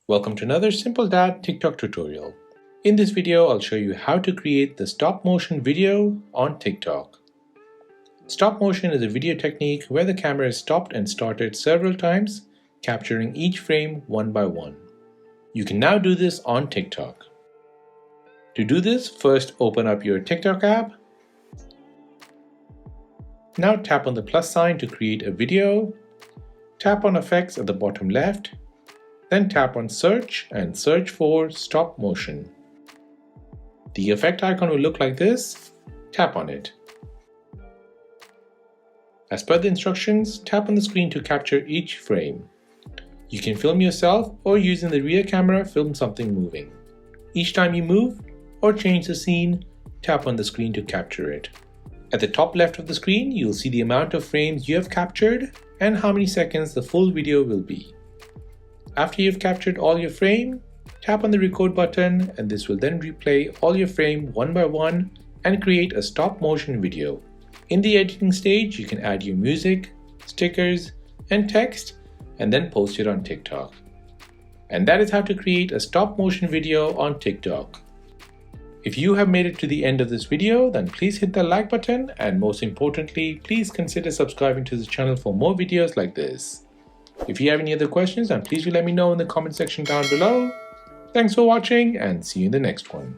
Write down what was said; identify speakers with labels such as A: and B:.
A: Welcome to another Simple Dad TikTok tutorial. In this video, I'll show you how to create the stop motion video on TikTok. Stop motion is a video technique where the camera is stopped and started several times, capturing each frame one by one. You can now do this on TikTok. To do this, first open up your TikTok app. Now tap on the plus sign to create a video. Tap on effects at the bottom left. Then tap on search and search for stop motion. The effect icon will look like this. Tap on it. As per the instructions, tap on the screen to capture each frame. You can film yourself or using the rear camera film something moving. Each time you move or change the scene, tap on the screen to capture it. At the top left of the screen, you'll see the amount of frames you have captured and how many seconds the full video will be. After you've captured all your frame, tap on the record button and this will then replay all your frame one by one and create a stop motion video. In the editing stage, you can add your music, stickers, and text and then post it on TikTok. And that is how to create a stop motion video on TikTok. If you have made it to the end of this video, then please hit the like button and most importantly, please consider subscribing to the channel for more videos like this. If you have any other questions, then please do let me know in the comment section down below. Thanks for watching and see you in the next one.